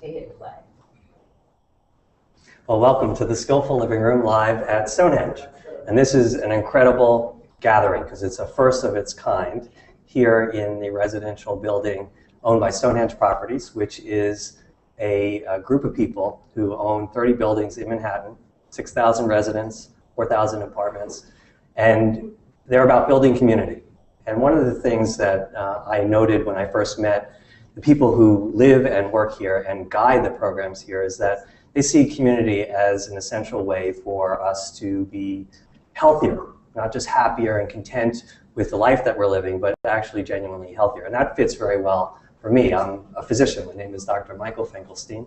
They hit play. Well, welcome to the Skillful Living Room live at Stonehenge. And this is an incredible gathering because it's a first of its kind here in the residential building owned by Stonehenge Properties, which is a group of people who own 30 buildings in Manhattan, 6,000 residents, 4,000 apartments, and they're about building community. And one of the things that I noted when I first met the people who live and work here and guide the programs here is that they see community as an essential way for us to be healthier, not just happier and content with the life that we're living, but actually genuinely healthier. And that fits very well for me. I'm a physician. My name is Dr. Michael Finkelstein,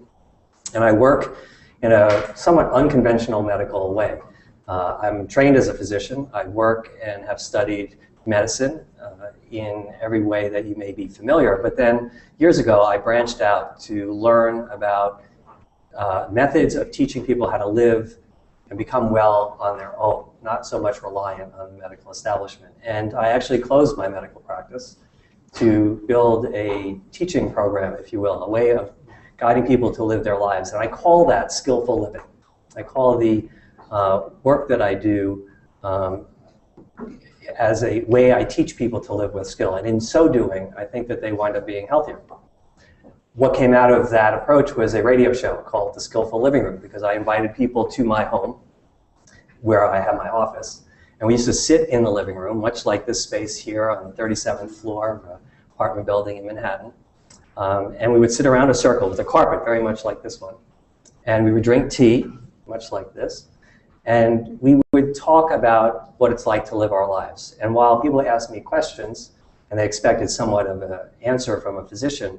and I work in a somewhat unconventional medical way. I'm trained as a physician. I work and have studied medicine in every way that you may be familiar. But then years ago, I branched out to learn about methods of teaching people how to live and become well on their own, not so much reliant on the medical establishment. And I actually closed my medical practice to build a teaching program, if you will, a way of guiding people to live their lives. And I call that skillful living. I call the work that I do as a way I teach people to live with skill. And in so doing, I think that they wind up being healthier. What came out of that approach was a radio show called The Skillful Living Room, because I invited people to my home where I have my office. And we used to sit in the living room, much like this space here on the 37th floor of an apartment building in Manhattan. And we would sit around a circle with a carpet, very much like this one. And we would drink tea, much like this. And we would talk about what it's like to live our lives. And while people asked me questions, and they expected somewhat of an answer from a physician,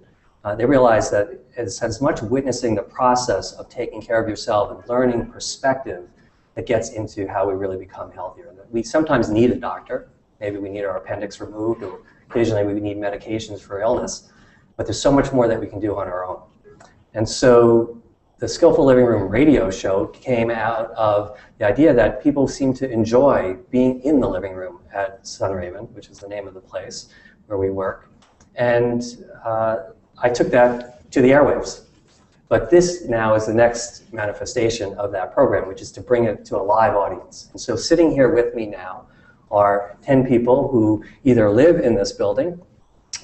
they realized that it's as much witnessing the process of taking care of yourself and learning perspective that gets into how we really become healthier. We sometimes need a doctor. Maybe we need our appendix removed, or occasionally we need medications for illness. But there's so much more that we can do on our own. And so the Skillful Living Room radio show came out of the idea that people seem to enjoy being in the living room at Sun Raven, which is the name of the place where we work. And I took that to the airwaves. But this now is the next manifestation of that program, which is to bring it to a live audience. And so sitting here with me now are 10 people who either live in this building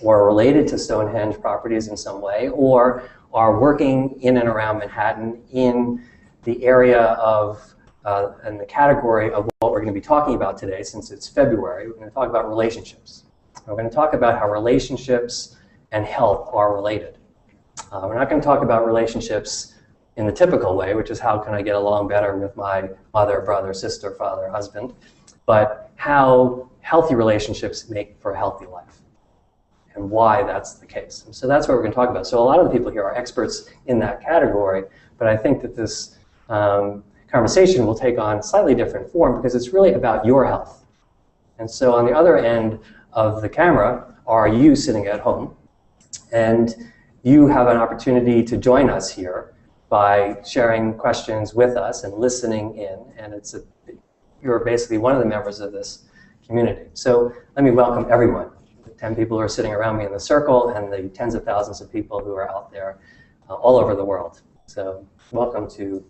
or are related to Stonehenge Properties in some way, or are working in and around Manhattan in the area of, and the category of what we're going to be talking about today, since it's February. We're going to talk about relationships. We're going to talk about how relationships and health are related. We're not going to talk about relationships in the typical way, which is how can I get along better with my mother, brother, sister, father, husband, but how healthy relationships make for a healthy life and why that's the case. And so that's what we're going to talk about. So a lot of the people here are experts in that category, but I think that this conversation will take on a slightly different form because it's really about your health. And so on the other end of the camera are you sitting at home, and you have an opportunity to join us here by sharing questions with us and listening in, and you're basically one of the members of this community. So let me welcome everyone, the 10 people who are sitting around me in the circle and the tens of thousands of people who are out there all over the world. So welcome to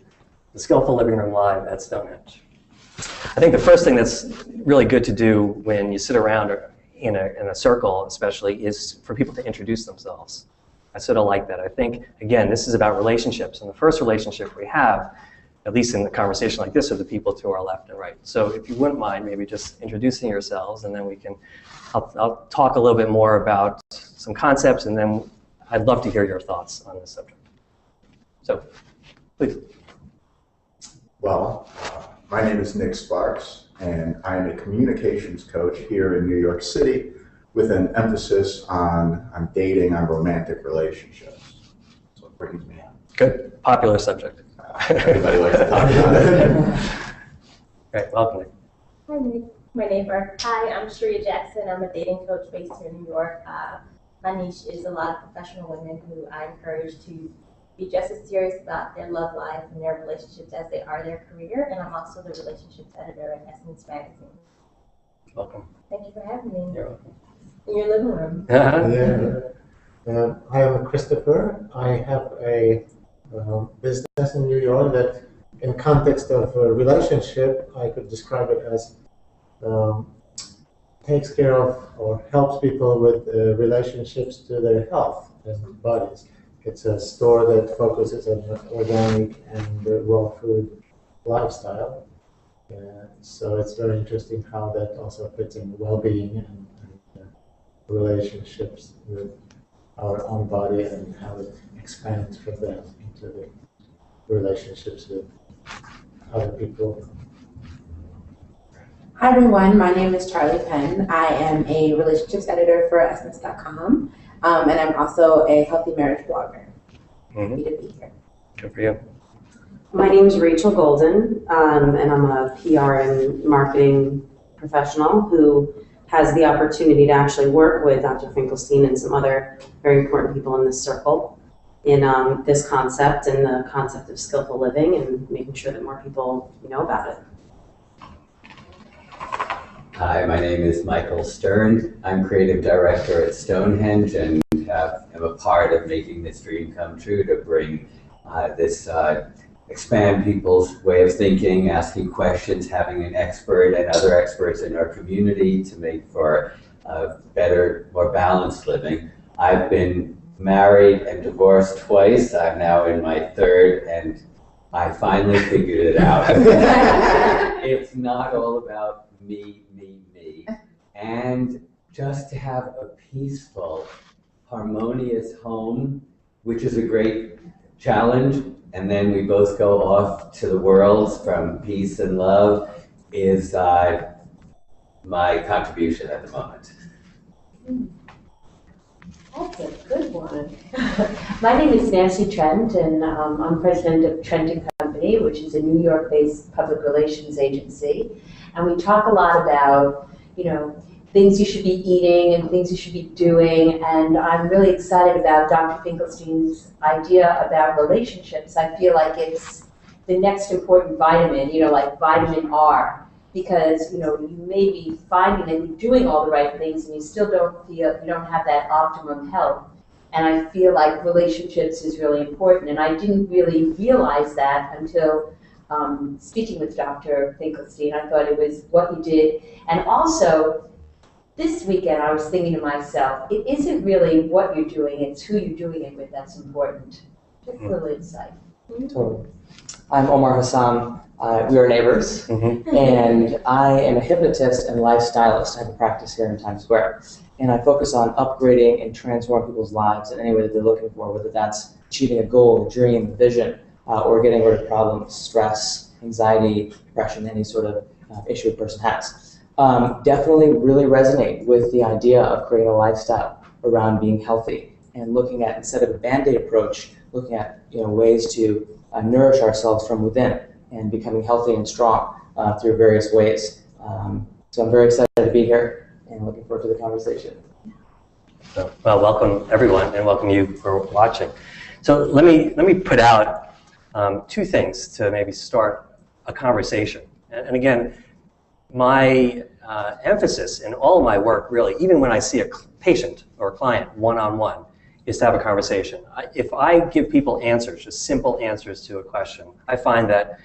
the Skillful Living Room Live at Stonehenge. I think the first thing that's really good to do when you sit around in a circle especially is for people to introduce themselves. I sort of like that. I think, again, this is about relationships. And the first relationship we have, at least in a conversation like this, are the people to our left and right. So if you wouldn't mind maybe just introducing yourselves, and then I'll talk a little bit more about some concepts, and then I'd love to hear your thoughts on this subject. So, please. Well, my name is Nick Sparks, and I'm a communications coach here in New York City, with an emphasis on dating, on romantic relationships. So it brings me on. Good. Popular subject. Everybody likes to talk about it. Great. Welcome. Hi, Nick. My neighbor. Hi, I'm Shreya Jackson. I'm a dating coach based here in New York. My niche is a lot of professional women who I encourage to be just as serious about their love life and their relationships as they are their career. And I'm also the relationships editor at Essence Magazine. Welcome. Thank you for having me. You're welcome. In your living room. Yeah. Hi, I'm Christopher. I have a business in New York that, in context of a relationship, I could describe it as um, takes care of or helps people with relationships to their health and bodies. It's a store that focuses on organic and raw food lifestyle. So it's very interesting how that also fits in well-being and relationships with our own body and how it expands from that into the relationships with other people. Hi everyone, my name is Charlie Penn. I am a relationships editor for Essence.com, and I'm also a healthy marriage blogger. Happy to be here. Good for you. My name is Rachel Golden, and I'm a PR and marketing professional who has the opportunity to actually work with Dr. Finkelstein and some other very important people in this circle in this concept and the concept of skillful living and making sure that more people know about it. Hi, my name is Michael Stern. I'm creative director at Stonehenge and am a part of making this dream come true to bring expand people's way of thinking, asking questions, having an expert and other experts in our community to make for better, more balanced living. I've been married and divorced twice. I'm now in my third, and I finally figured it out. It's not all about me. And just to have a peaceful, harmonious home, which is a great challenge, and then we both go off to the world from peace and love, is my contribution at the moment. That's a good one. My name is Nancy Trent, and I'm president of Trent & Company, which is a New York-based public relations agency. And we talk a lot about, things you should be eating and things you should be doing. And I'm really excited about Dr. Finkelstein's idea about relationships. I feel like it's the next important vitamin, like vitamin R. Because, you may be finding that you're doing all the right things and you still don't feel, you don't have that optimum health. And I feel like relationships is really important. And I didn't really realize that until speaking with Dr. Finkelstein. I thought it was what you did. And also, this weekend I was thinking to myself, it isn't really what you're doing, it's who you're doing it with that's important. Just a little insight. Totally. I'm Omar Hassan. We are neighbors, and I am a hypnotist and lifestylist. I have a practice here in Times Square, and I focus on upgrading and transforming people's lives in any way that they're looking for, whether that's achieving a goal, a dream, a vision, or getting rid of problems, stress, anxiety, depression, any sort of issue a person has. Definitely really resonate with the idea of creating a lifestyle around being healthy and looking at, instead of a Band-Aid approach, looking at ways to nourish ourselves from within and becoming healthy and strong through various ways. So I'm very excited to be here and looking forward to the conversation. So, well, welcome everyone, and welcome you for watching. So let me put out two things to maybe start a conversation. And again, my emphasis in all of my work, really, even when I see a patient or a client one-on-one, is to have a conversation. If I give people answers, just simple answers to a question, I find that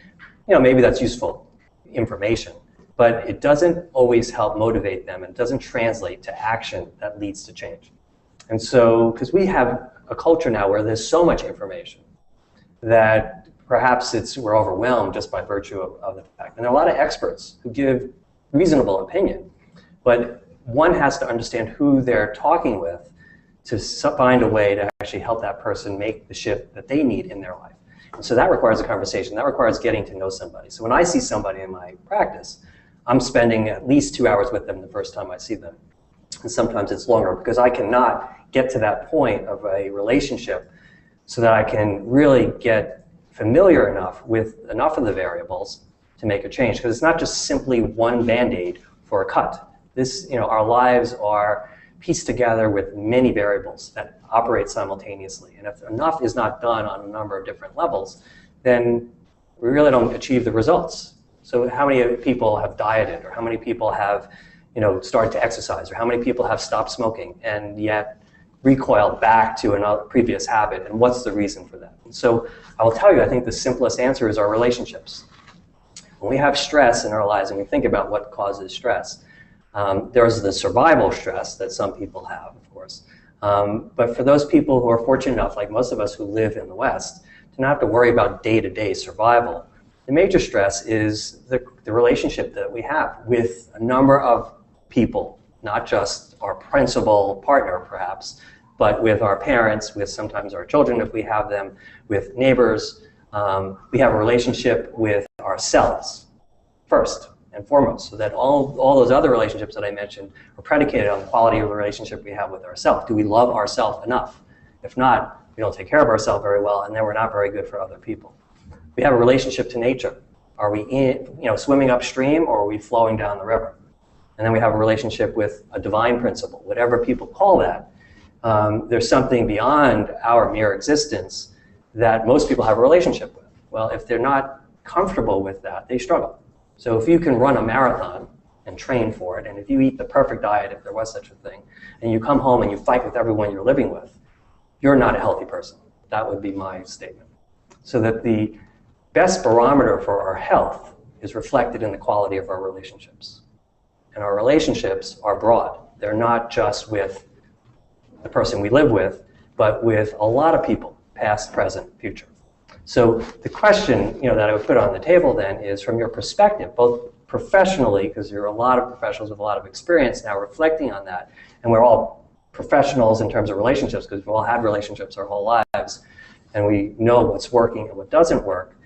maybe that's useful information, but it doesn't always help motivate them, and it doesn't translate to action that leads to change. And so, because we have a culture now where there's so much information that perhaps we're overwhelmed just by virtue of the fact. And there are a lot of experts who give reasonable opinion, but one has to understand who they're talking with to find a way to actually help that person make the shift that they need in their life. And so that requires a conversation. That requires getting to know somebody. So when I see somebody in my practice, I'm spending at least 2 hours with them the first time I see them. And sometimes it's longer, because I cannot get to that point of a relationship so that I can really get familiar enough with enough of the variables to make a change. Because it's not just simply one Band-Aid for a cut. Our lives are pieced together with many variables that operate simultaneously. And if enough is not done on a number of different levels, then we really don't achieve the results. So how many people have dieted, or how many people have started to exercise, or how many people have stopped smoking, and yet recoil back to another previous habit, and what's the reason for that? And so I will tell you, I think the simplest answer is our relationships. When we have stress in our lives and we think about what causes stress, there's the survival stress that some people have, of course. But for those people who are fortunate enough, like most of us who live in the West, to not have to worry about day-to-day survival, the major stress is the relationship that we have with a number of people, not just our principal partner, perhaps, but with our parents, with sometimes our children if we have them, with neighbors. We have a relationship with ourselves first and foremost, so that all those other relationships that I mentioned are predicated on the quality of the relationship we have with ourselves. Do we love ourselves enough? If not, we don't take care of ourselves very well, and then we're not very good for other people. We have a relationship to nature. Are we swimming upstream, or are we flowing down the river? And then we have a relationship with a divine principle, whatever people call that. There's something beyond our mere existence that most people have a relationship with. Well, if they're not comfortable with that, they struggle. So if you can run a marathon and train for it, and if you eat the perfect diet, if there was such a thing, and you come home and you fight with everyone you're living with, you're not a healthy person. That would be my statement. So that the best barometer for our health is reflected in the quality of our relationships. And our relationships are broad. They're not just with the person we live with, but with a lot of people, past, present, future. So the question that I would put on the table then is, from your perspective, both professionally, because you're a lot of professionals with a lot of experience now reflecting on that, and we're all professionals in terms of relationships because we've all had relationships our whole lives, and we know what's working and what doesn't work.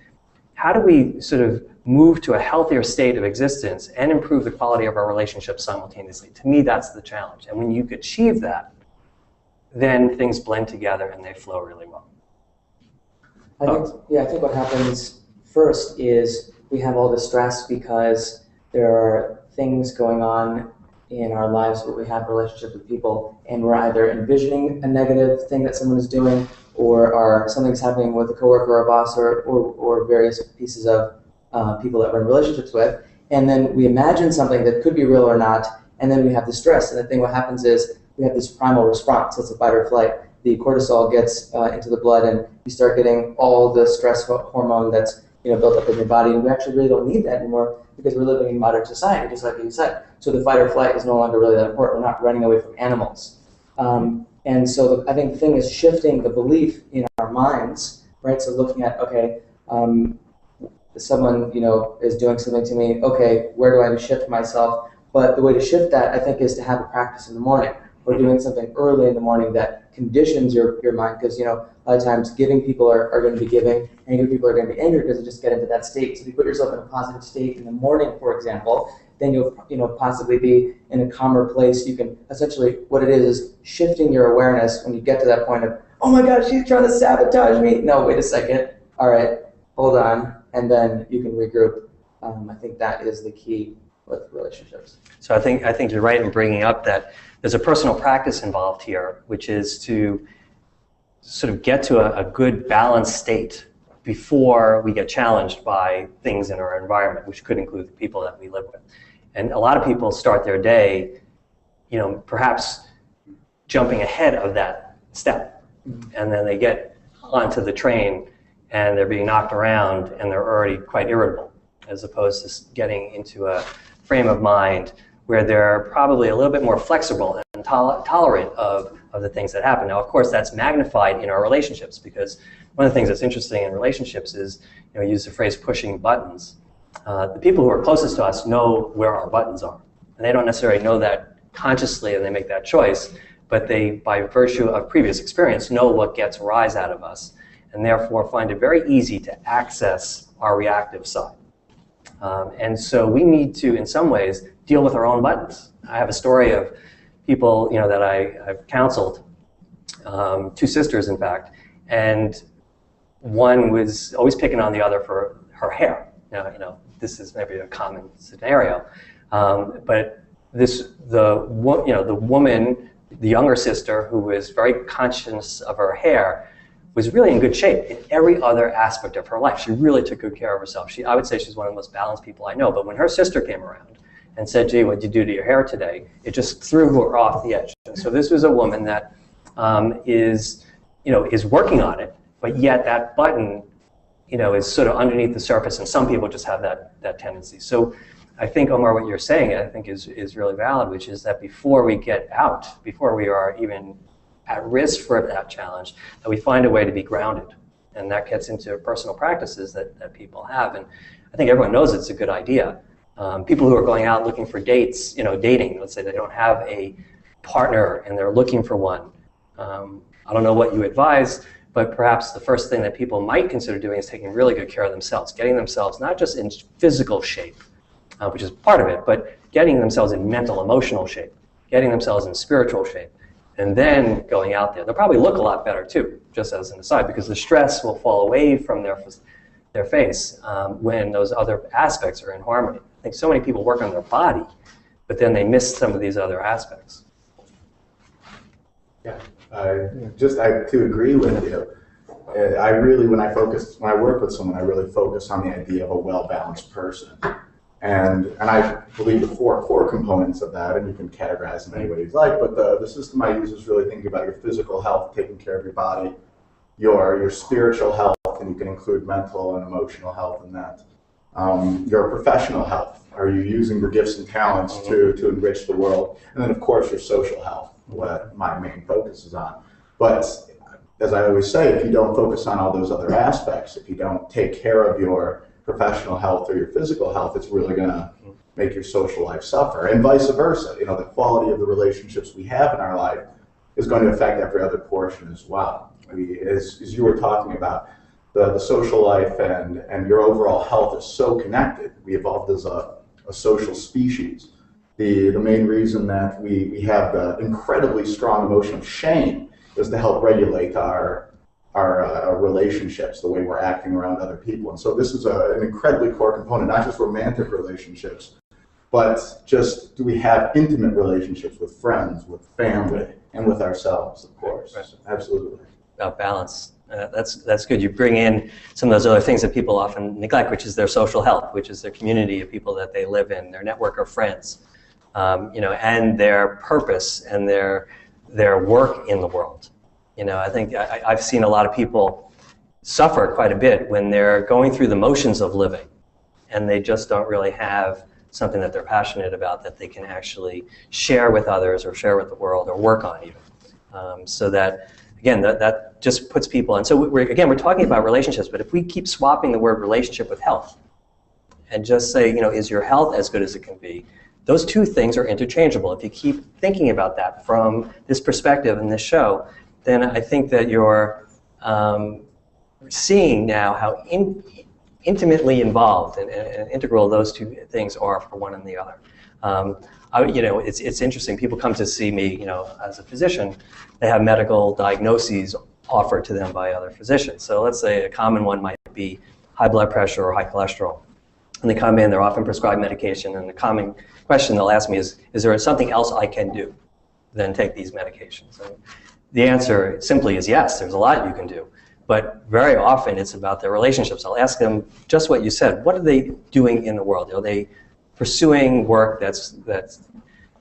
How do we sort of move to a healthier state of existence and improve the quality of our relationships simultaneously? To me, that's the challenge. And when you achieve that, then things blend together and they flow really well. I think what happens first is we have all this stress because there are things going on in our lives where we have relationships with people, and we're either envisioning a negative thing that someone is doing, or something's happening with a coworker or a boss, or various pieces of people that we're in relationships with, and then we imagine something that could be real or not, and then we have the stress. And the thing what happens is we have this primal response. It's a fight or flight. The cortisol gets into the blood, and you start getting all the stress hormone that's built up in your body, and we actually really don't need that anymore because we're living in modern society, just like you said. So the fight or flight is no longer really that important. We're not running away from animals. And so I think the thing is shifting the belief in our minds, right? So looking at, okay, someone is doing something to me. Okay, where do I shift myself? But the way to shift that, I think, is to have a practice in the morning, or doing something early in the morning that conditions your mind. Because a lot of times giving people are going to be giving, angry people are going to be angry because they just get into that state. So if you put yourself in a positive state in the morning, for example, then you'll possibly be in a calmer place. You can essentially, what it is shifting your awareness when you get to that point of, oh my God, she's trying to sabotage me. No, wait a second. All right, hold on, and then you can regroup. I think that is the key with relationships. So I think you're right in bringing up that there's a personal practice involved here, which is to sort of get to a good balanced state before we get challenged by things in our environment, which could include the people that we live with. And a lot of people start their day, perhaps jumping ahead of that step. And then they get onto the train and they're being knocked around and they're already quite irritable, as opposed to getting into a frame of mind where they're probably a little bit more flexible and tolerant of the things that happen. Now, of course, that's magnified in our relationships, because one of the things that's interesting in relationships is, we use the phrase pushing buttons. The people who are closest to us know where our buttons are. And they don't necessarily know that consciously and they make that choice, but they, by virtue of previous experience, know what gets a rise out of us, and therefore find it very easy to access our reactive side. And so we need to, in some ways, deal with our own buttons. I have a story of people that I've counseled, two sisters, in fact, and one was always picking on the other for her hair. Now, this is maybe a common scenario, but the woman, the younger sister, who was very conscious of her hair, was really in good shape in every other aspect of her life. She really took good care of herself. I would say she's one of the most balanced people I know. But when her sister came around and said, "Gee, what'd you do to your hair today?" it just threw her off the edge. And so this was a woman that is working on it, but yet that button, is sort of underneath the surface, and some people just have that tendency. So I think, Omar, what you're saying, I think is really valid, which is that before we get out, before we are even at risk for that challenge, that we find a way to be grounded. And that gets into personal practices that people have. And I think everyone knows it's a good idea. People who are going out looking for dates, dating, let's say they don't have a partner and they're looking for one. I don't know what you advise, but perhaps the first thing that people might consider doing is taking really good care of themselves, getting themselves not just in physical shape, which is part of it, but getting themselves in mental, emotional shape, getting themselves in spiritual shape, and then going out there. They'll probably look a lot better too, just as an aside, because the stress will fall away from their face when those other aspects are in harmony. I think so many people work on their body, but then they miss some of these other aspects. Yeah, I to agree with you. I really, when I work with someone, I really focus on the idea of a well-balanced person. And I believe the 4 core components of that, and you can categorize them any way you'd like, but the system I use is really thinking about your physical health, taking care of your body, your spiritual health, and you can include mental and emotional health in that. Your professional health. Are you using your gifts and talents to enrich the world? And then, of course, your social health, what my main focus is on. But as I always say, if you don't focus on all those other aspects, if you don't take care of your professional health or your physical health, it's really going to make your social life suffer, and vice versa. The quality of the relationships we have in our life is going to affect every other portion as well. As you were talking about, the social life and your overall health is so connected. We evolved as a social species. The main reason that we have the incredibly strong emotion of shame is to help regulate our relationships, the way we're acting around other people. And so this is an incredibly core component, not just romantic relationships, but just do we have intimate relationships with friends, with family, and with ourselves, of course. Right. Absolutely. About balance. That's good. You bring in some of those other things that people often neglect, which is their social health, which is their community of people that they live in, their network of friends, and their purpose and their work in the world. I think I've seen a lot of people suffer quite a bit when they're going through the motions of living and they just don't really have something that they're passionate about that they can actually share with others or share with the world or work on even. So that, again, that just puts people, and so we're talking about relationships, but if we keep swapping the word relationship with health and just say, is your health as good as it can be, those two things are interchangeable. If you keep thinking about that from this perspective in this show, then I think that you're seeing now how intimately involved and integral those two things are for one and the other. It's interesting. People come to see me, as a physician. They have medical diagnoses offered to them by other physicians. So let's say a common one might be high blood pressure or high cholesterol. And they come in, they're often prescribed medication, and the common question they'll ask me is there something else I can do than take these medications? And the answer simply is yes, there's a lot you can do. But very often it's about their relationships. I'll ask them just what you said. What are they doing in the world? Are they pursuing work that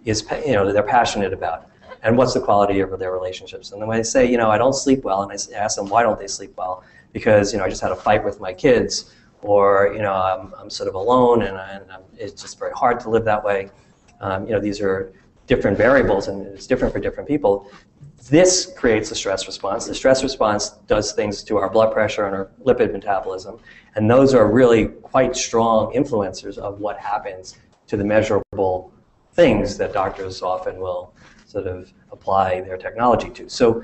they're passionate about? And what's the quality of their relationships? And then when they say, I don't sleep well, and I ask them, why don't they sleep well? Because, I just had a fight with my kids, or, I'm sort of alone, and it's just very hard to live that way. These are different variables, and it's different for different people. This creates a stress response. The stress response does things to our blood pressure and our lipid metabolism, and those are really quite strong influencers of what happens to the measurable things that doctors often will sort of apply their technology to. So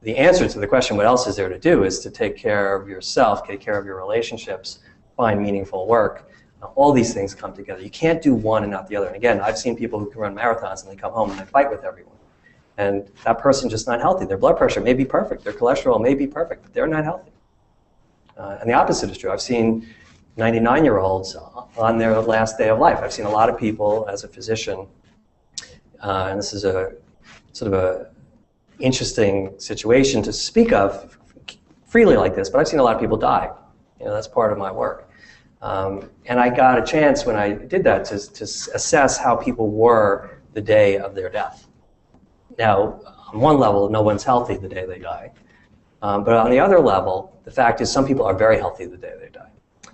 the answer to the question, what else is there to do, is to take care of yourself, take care of your relationships, find meaningful work. All these things come together. You can't do one and not the other. And again, I've seen people who can run marathons and they come home and they fight with everyone. And that person's just not healthy. Their blood pressure may be perfect. Their cholesterol may be perfect, but they're not healthy. And the opposite is true. I've seen 99-year-olds on their last day of life. I've seen a lot of people as a physician, and this is a sort of a interesting situation to speak of freely like this, but I've seen a lot of people die. That's part of my work. And I got a chance when I did that to assess how people were the day of their death. Now, on one level, no one's healthy the day they die. But on the other level, the fact is some people are very healthy the day they die.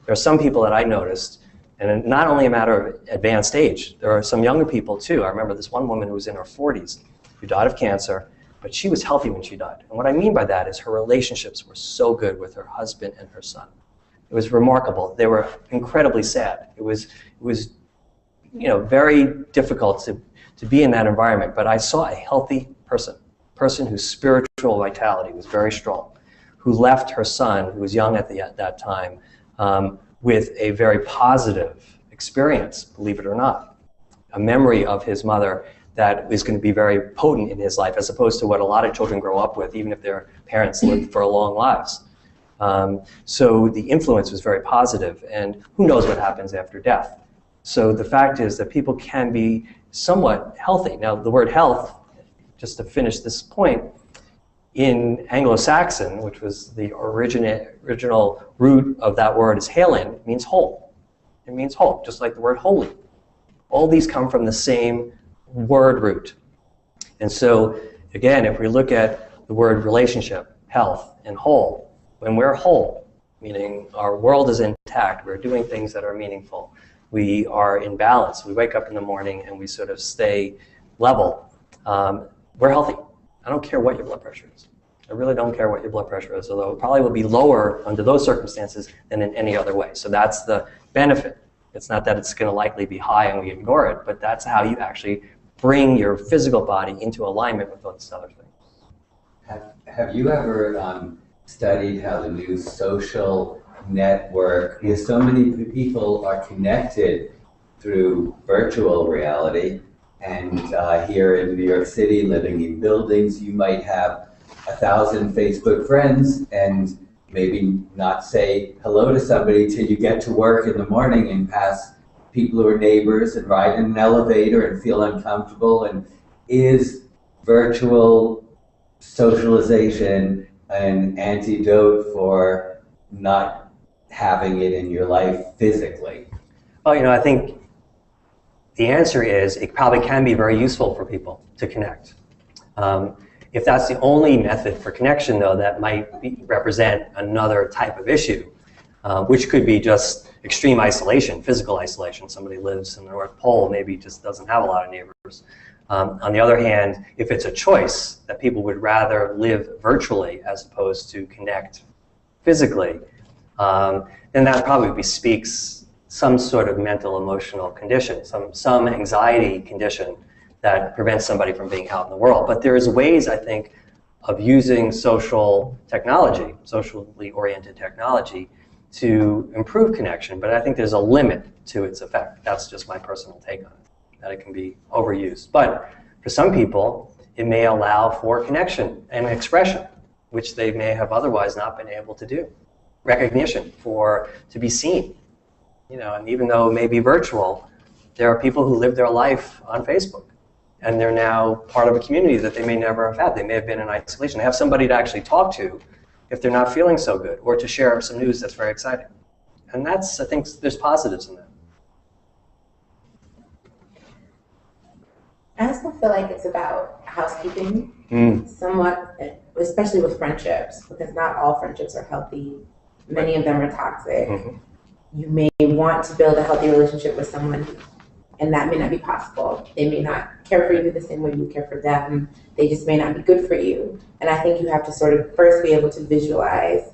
There are some people that I noticed, and not only a matter of advanced age, there are some younger people too. I remember this one woman who was in her 40s who died of cancer, but she was healthy when she died. And what I mean by that is her relationships were so good with her husband and her son. It was remarkable. They were incredibly sad. It was very difficult to be in that environment, but I saw a healthy person whose spiritual vitality was very strong, who left her son, who was young at that time, with a very positive experience, believe it or not, a memory of his mother that is going to be very potent in his life, as opposed to what a lot of children grow up with, even if their parents lived for long lives. So the influence was very positive, and who knows what happens after death. So the fact is that people can be somewhat healthy. Now, the word health, just to finish this point, in Anglo-Saxon, which was the original root of that word is halen, it means whole. It means whole, just like the word holy. All these come from the same word root. And so, again, if we look at the word relationship, health, and whole, when we're whole, meaning our world is intact, we're doing things that are meaningful, we are in balance, we wake up in the morning and we sort of stay level, we're healthy. I don't care what your blood pressure is. I really don't care what your blood pressure is, although it probably will be lower under those circumstances than in any other way. So that's the benefit. It's not that it's going to likely be high and we ignore it, but that's how you actually bring your physical body into alignment with those other things. Have you ever studied how the new social network, because so many people are connected through virtual reality, and here in New York City, living in buildings, you might have 1,000 Facebook friends and maybe not say hello to somebody till you get to work in the morning and pass people who are neighbors and ride in an elevator and feel uncomfortable. And is virtual socialization an antidote for not having it in your life physically? Oh, I think the answer is it probably can be very useful for people to connect. If that's the only method for connection, though, that might represent another type of issue, which could be just extreme isolation, physical isolation. Somebody lives in the North Pole, maybe just doesn't have a lot of neighbors. On the other hand, if it's a choice that people would rather live virtually as opposed to connect physically, then that probably speaks some sort of mental, emotional condition, some anxiety condition that prevents somebody from being out in the world. But there's ways, I think, of using social technology, socially oriented technology, to improve connection. But I think there's a limit to its effect. That's just my personal take on it, that it can be overused. But for some people, it may allow for connection and expression, which they may have otherwise not been able to do. Recognition, to be seen. And even though it may be virtual, there are people who live their life on Facebook. And they're now part of a community that they may never have had. They may have been in isolation. They have somebody to actually talk to if they're not feeling so good, or to share some news that's very exciting. And I think there's positives in that. I also feel like it's about housekeeping, somewhat, especially with friendships, because not all friendships are healthy. Many of them are toxic. Mm-hmm. You may want to build a healthy relationship with someone, and that may not be possible. They may not care for you the same way you care for them. They just may not be good for you. And I think you have to sort of first be able to visualize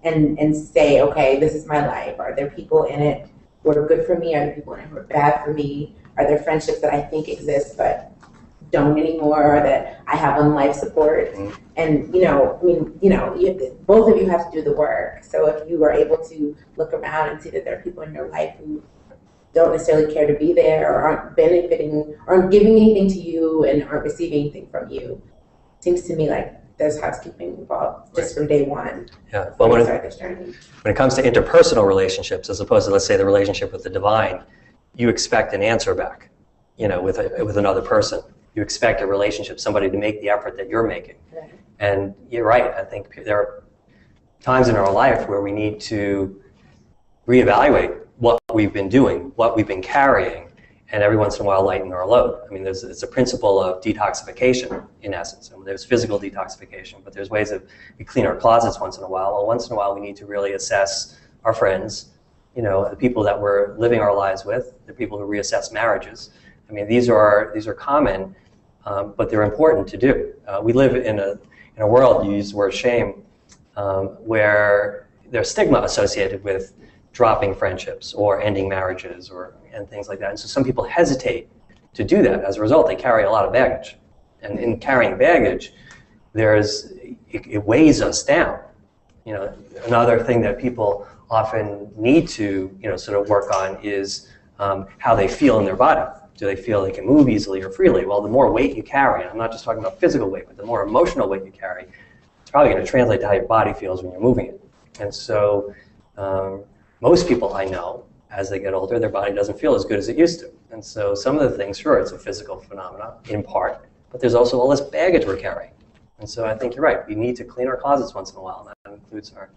and say, okay, this is my life. Are there people in it who are good for me? Are there people in it who are bad for me? Are there friendships that I think exist but don't anymore, or that I have on life support? Mm-hmm. And, both of you have to do the work. So if you are able to look around and see that there are people in your life who don't necessarily care to be there, or aren't benefiting, aren't giving anything to you, and aren't receiving anything from you, it seems to me like there's housekeeping involved just from day one. Yeah, but when it comes to interpersonal relationships, as opposed to, let's say, the relationship with the divine, you expect an answer back, with another person. You expect a relationship, somebody to make the effort that you're making. Right. And you're right, I think there are times in our life where we need to reevaluate what we've been doing, what we've been carrying, and every once in a while lighten our load. I mean, it's a principle of detoxification in essence. And there's physical detoxification, but there's ways of we clean our closets once in a while. Well, once in a while we need to really assess our friends, the people that we're living our lives with, the people who reassess marriages. I mean, these are common, but they're important to do. We live in a world, you use the word shame, where there's stigma associated with dropping friendships or ending marriages and things like that. And so some people hesitate to do that. As a result, they carry a lot of baggage. And in carrying baggage, it weighs us down. Another thing that people often need to, sort of work on is how they feel in their body. Do they feel they can move easily or freely? Well, the more weight you carry, and I'm not just talking about physical weight, but the more emotional weight you carry, it's probably going to translate to how your body feels when you're moving it. And so most people I know, as they get older, their body doesn't feel as good as it used to. And so some of the things, sure, it's a physical phenomenon in part, but there's also all this baggage we're carrying. And so I think you're right. We need to clean our closets once in a while, and that includes our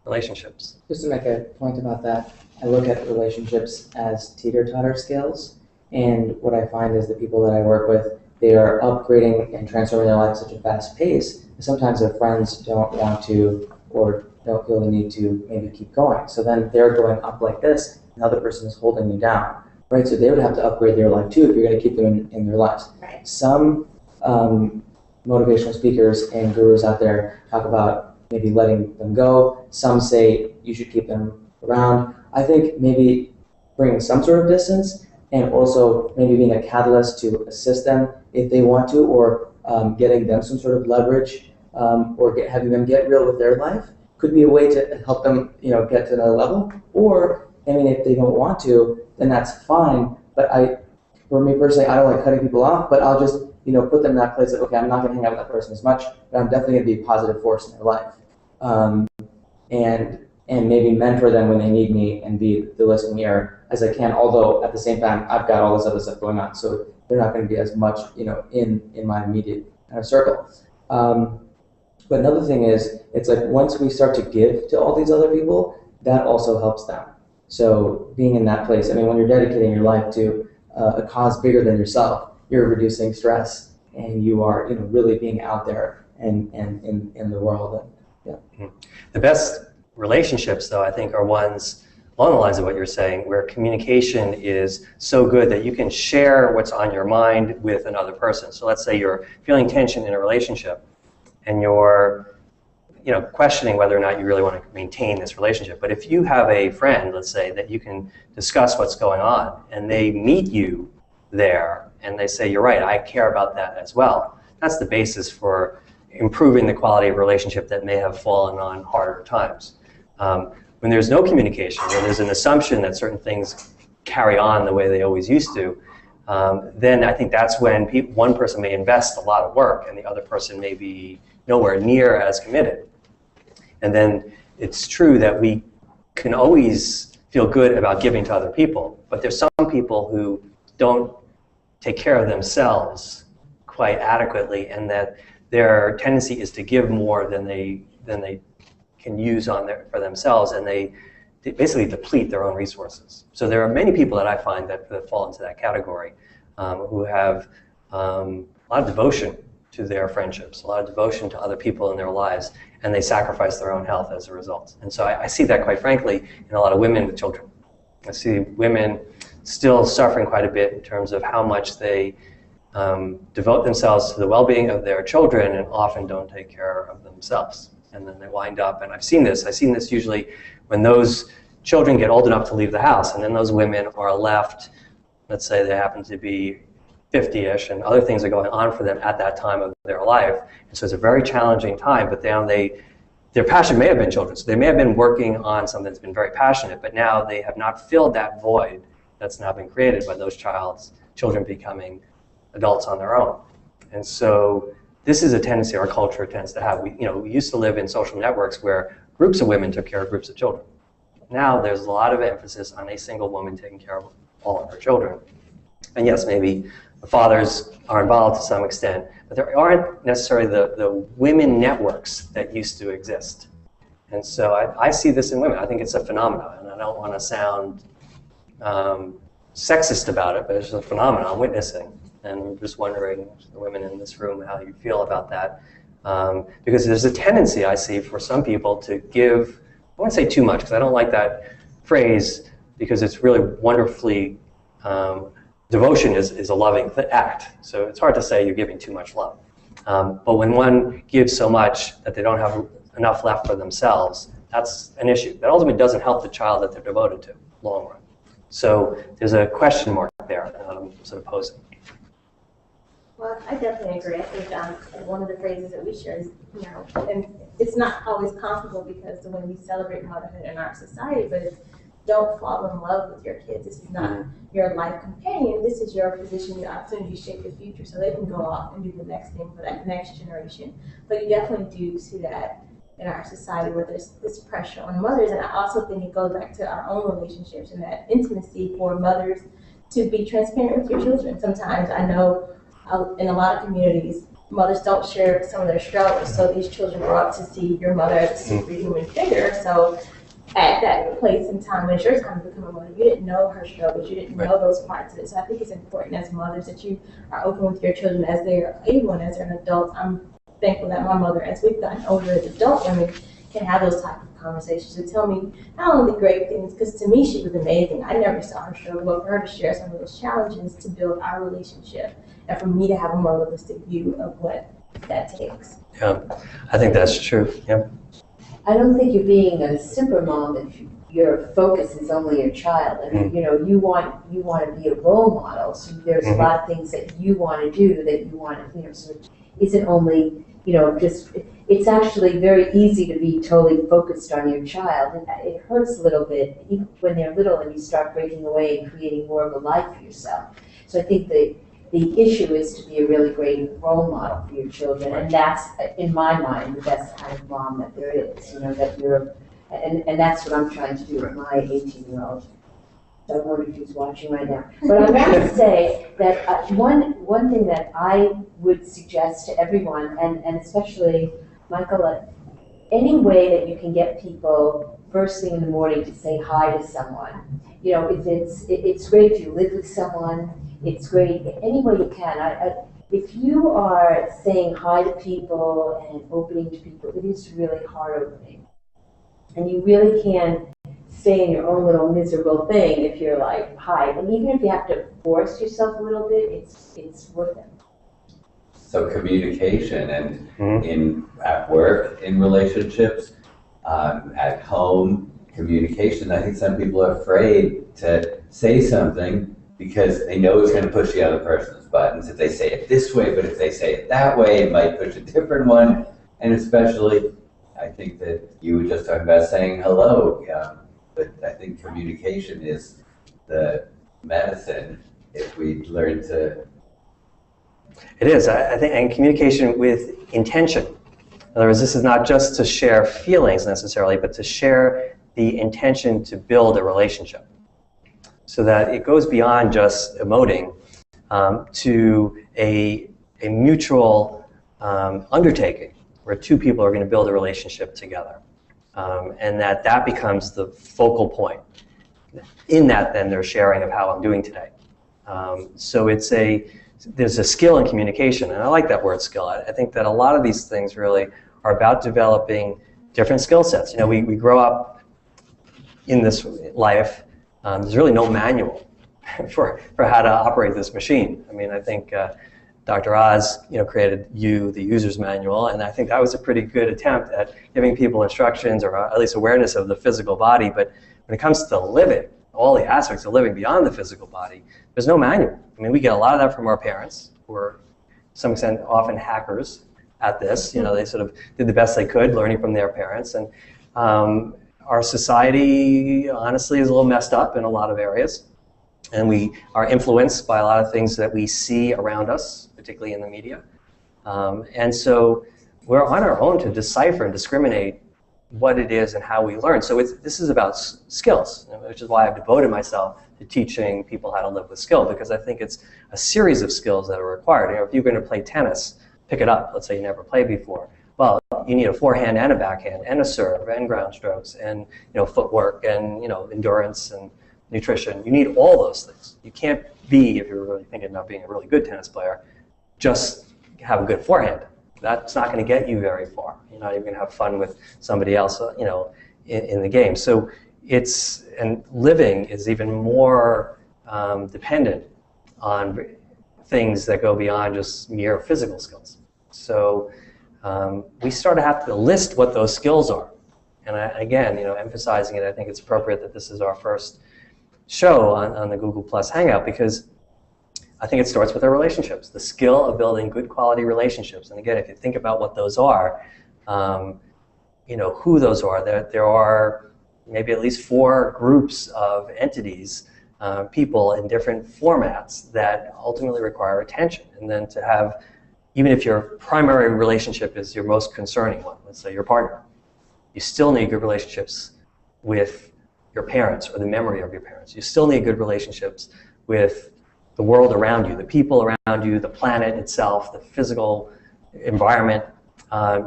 relationships. Just to make a point about that, I look at relationships as teeter-totter skills. And what I find is the people that I work with, they are upgrading and transforming their lives at such a fast pace. Sometimes their friends don't want to or don't feel the need to maybe keep going. So then they're going up like this, and the other person is holding you down, right? So they would have to upgrade their life too if you're going to keep them in their lives. Right. Some motivational speakers and gurus out there talk about maybe letting them go. Some say you should keep them around. I think maybe bringing some sort of distance and also maybe being a catalyst to assist them if they want to, or getting them some sort of leverage, or having them get real with their life could be a way to help them, get to another level. Or, if they don't want to, then that's fine. But for me personally, I don't like cutting people off, but I'll just, put them in that place of, okay, I'm not going to hang out with that person as much, but I'm definitely going to be a positive force in their life. And maybe mentor them when they need me and be the listening ear as I can, although at the same time, I've got all this other stuff going on, so they're not going to be as much, in my immediate kind of circle. But another thing is, it's like once we start to give to all these other people, that also helps them. So being in that place, when you're dedicating your life to a cause bigger than yourself, you're reducing stress and you are, really being out there and in the world. And, yeah. The best relationships, though, I think, are ones along the lines of what you're saying, where communication is so good that you can share what's on your mind with another person. So let's say you're feeling tension in a relationship and you're questioning whether or not you really want to maintain this relationship. But if you have a friend, let's say, that you can discuss what's going on, and they meet you there and they say, you're right, I care about that as well, that's the basis for improving the quality of a relationship that may have fallen on harder times. When there's no communication, when there's an assumption that certain things carry on the way they always used to, then I think that's when one person may invest a lot of work and the other person may be nowhere near as committed. And then it's true that we can always feel good about giving to other people, but there's some people who don't take care of themselves quite adequately, and that their tendency is to give more than they can use for themselves, and they basically deplete their own resources. So there are many people that I find that fall into that category, who have a lot of devotion to their friendships, a lot of devotion to other people in their lives, and they sacrifice their own health as a result. And so I see that, quite frankly, in a lot of women with children. I see women still suffering quite a bit in terms of how much they devote themselves to the well-being of their children and often don't take care of themselves. And then they wind up, and I've seen this usually when those children get old enough to leave the house, and then those women are left, let's say they happen to be 50-ish, and other things are going on for them at that time of their life. And so it's a very challenging time, but now their passion may have been children. So they may have been working on something that's been very passionate, but now they have not filled that void that's now been created by those children becoming adults on their own. And so this is a tendency our culture tends to have. We used to live in social networks where groups of women took care of groups of children. Now there's a lot of emphasis on a single woman taking care of all of her children. And yes, maybe the fathers are involved to some extent, but there aren't necessarily the women networks that used to exist. And so I see this in women. I think it's a phenomenon, and I don't want to sound sexist about it, but it's just a phenomenon I'm witnessing. And I'm just wondering, the women in this room, how you feel about that. Because there's a tendency I see for some people to give, I won't say too much, because I don't like that phrase, because it's really wonderfully, devotion is a loving act. So it's hard to say you're giving too much love. But when one gives so much that they don't have enough left for themselves, that's an issue. That ultimately doesn't help the child that they're devoted to, long run. So there's a question mark there that I'm sort of posing. Well, I definitely agree. I think one of the phrases that we share is, and it's not always comfortable because the way we celebrate motherhood in our society, but it's don't fall in love with your kids. This is not your life companion. This is your position, your opportunity to shape your future so they can go off and do the next thing for that next generation. But you definitely do see that in our society where there's this pressure on mothers. And I also think it goes back to our own relationships and that intimacy for mothers to be transparent with your children. Sometimes I know in a lot of communities, mothers don't share some of their struggles, so these children grow up to see your mother as a superhuman figure. So at that place and time, when it's your time to become a mother, you didn't know her struggles, you didn't know those parts of it. So I think it's important as mothers that you are open with your children as they're able and as they're an adult. I'm thankful that my mother, as we've gotten older as adult women, can have those type of conversations and tell me not only the great things, because to me she was amazing. I never saw her struggle, but for her to share some of those challenges to build our relationship and for me to have a more realistic view of what that takes. Yeah, I think that's true. Yeah. I don't think you're being a super mom if your focus is only your child. I mean, you want to be a role model. So there's a lot of things that you want to do that you want to, so it isn't only, just, it's actually very easy to be totally focused on your child. And it hurts a little bit even when they're little and you start breaking away and creating more of a life for yourself. So I think the issue is to be a really great role model for your children, and that's, in my mind, the best kind of mom that there is. That you're, and that's what I'm trying to do with my 18-year-old. So I wonder if he's watching right now. But I want to say that one thing that I would suggest to everyone, and especially Michael, any way that you can get people first thing in the morning to say hi to someone. If it's great if you live with someone. It's great any way you can. If you are saying hi to people and opening to people, it is really heart opening. And you really can stay in your own little miserable thing if you're like, hi. And even if you have to force yourself a little bit, it's worth it. So communication and at work, in relationships, at home, communication. I think some people are afraid to say something because they know it's going to push the other person's buttons if they say it this way, but if they say it that way, it might push a different one. And especially, I think that you were just talking about saying hello, but I think communication is the medicine if we learn to. It is, I think, and communication with intention. In other words, this is not just to share feelings necessarily, but to share the intention to build a relationship. So that it goes beyond just emoting to a mutual undertaking where two people are going to build a relationship together. And that becomes the focal point. In that, then, there's sharing of how I'm doing today. So there's a skill in communication, and I like that word skill. I think that a lot of these things really are about developing different skill sets. We grow up in this life. There's really no manual for how to operate this machine. I mean, I think Dr. Oz, created the user's manual, and I think that was a pretty good attempt at giving people instructions or at least awareness of the physical body. But when it comes to living, all the aspects of living beyond the physical body, there's no manual. I mean, we get a lot of that from our parents, who are, to some extent, often hackers at this. They sort of did the best they could, learning from their parents, and our society, honestly, is a little messed up in a lot of areas. And we are influenced by a lot of things that we see around us, particularly in the media. And so we're on our own to decipher and discriminate what it is and how we learn. So this is about skills, which is why I've devoted myself to teaching people how to live with skill, because I think it's a series of skills that are required. If you're going to play tennis, pick it up. Let's say you never played before. Well, you need a forehand and a backhand and a serve and ground strokes and footwork and endurance and nutrition. You need all those things. You can't be, if you're really thinking about being a really good tennis player, just have a good forehand. That's not going to get you very far. You're not even going to have fun with somebody else, in the game. So and living is even more dependent on things that go beyond just mere physical skills. So we start to have to list what those skills are. And again, emphasizing it, I think it's appropriate that this is our first show on the Google Plus Hangout, because I think it starts with our relationships, the skill of building good quality relationships. And again, if you think about what those are, who those are, there are maybe at least 4 groups of entities, people in different formats that ultimately require attention. And then to have, even if your primary relationship is your most concerning one, let's say your partner, you still need good relationships with your parents or the memory of your parents. You still need good relationships with the world around you, the people around you, the planet itself, the physical environment.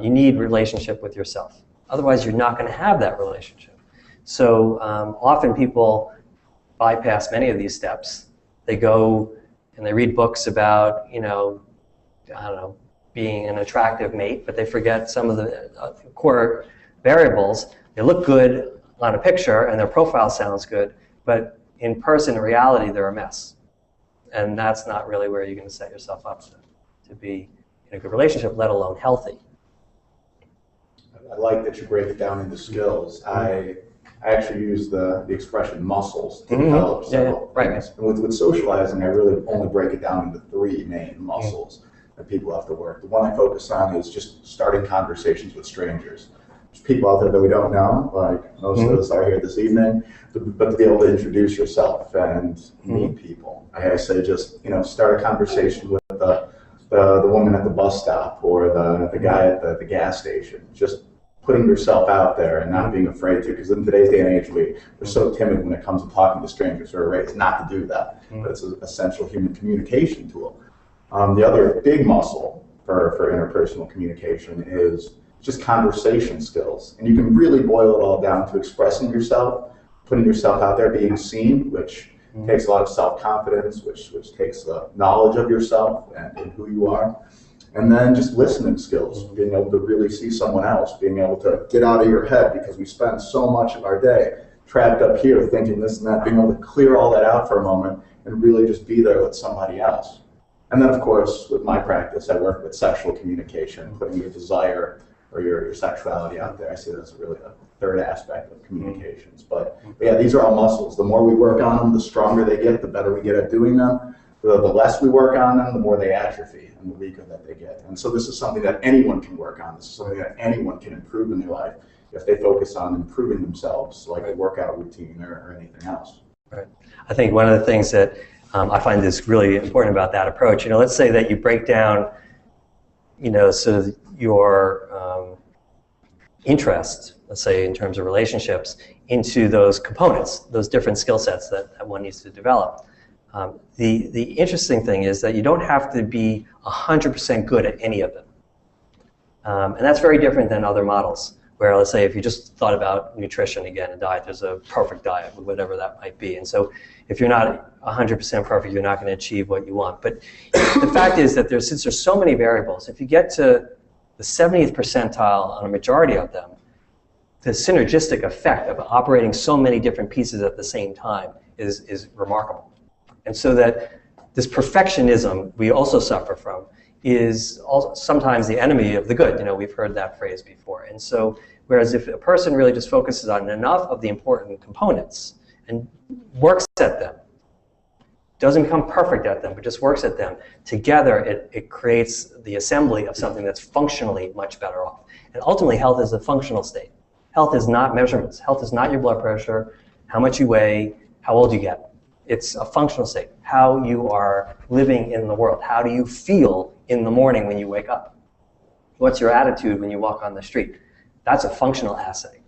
You need relationship with yourself. Otherwise, you're not going to have that relationship. So often people bypass many of these steps. They go and they read books about, being an attractive mate, but they forget some of the core variables. They look good on a picture and their profile sounds good, but in person, in reality, they're a mess. And that's not really where you're going to set yourself up to be in a good relationship, let alone healthy. I like that you break it down into skills. I actually use the expression muscles to develop several things. And with socializing, I really only break it down into 3 main muscles that people have to work. The one I focus on is just starting conversations with strangers. There's people out there that we don't know, like most of us are here this evening, but to be able to introduce yourself and meet people. I say just, start a conversation with the woman at the bus stop or the guy at the gas station. Just putting yourself out there and not being afraid to, because in today's day and age, we're so timid when it comes to talking to strangers. We're raised not to do that, but it's an essential human communication tool. The other big muscle for interpersonal communication is just conversation skills. And you can really boil it all down to expressing yourself, putting yourself out there, being seen, which takes a lot of self-confidence, which takes the knowledge of yourself and who you are. And then just listening skills, being able to really see someone else, being able to get out of your head, because we spend so much of our day trapped up here thinking this and that, being able to clear all that out for a moment and really just be there with somebody else. And then, of course, with my practice, I work with sexual communication, putting your desire or your sexuality out there. I see that's really a third aspect of communications. But yeah, these are all muscles. The more we work on them, the stronger they get, the better we get at doing them. The less we work on them, the more they atrophy and the weaker that they get. And so this is something that anyone can work on. This is something that anyone can improve in their life if they focus on improving themselves, like a workout routine or anything else. Right. I think one of the things that I find is really important about that approach, let's say that you break down, sort of your interest, let's say in terms of relationships, into those components, those different skill sets that one needs to develop. The interesting thing is that you don't have to be 100% good at any of them. And that's very different than other models, where let's say if you just thought about nutrition again and diet, there's a perfect diet, whatever that might be. And so if you're not 100% perfect, you're not going to achieve what you want. But the fact is that since there's so many variables, if you get to the 70th percentile on a majority of them, the synergistic effect of operating so many different pieces at the same time is remarkable. And so that this perfectionism we also suffer from is also sometimes the enemy of the good. We've heard that phrase before. And so, whereas if a person really just focuses on enough of the important components and works at them, doesn't become perfect at them, but just works at them, together it creates the assembly of something that's functionally much better off. And ultimately, health is a functional state. Health is not measurements. Health is not your blood pressure, how much you weigh, how old you get. It's a functional state, how you are living in the world. How do you feel in the morning when you wake up? What's your attitude when you walk on the street? That's a functional assay.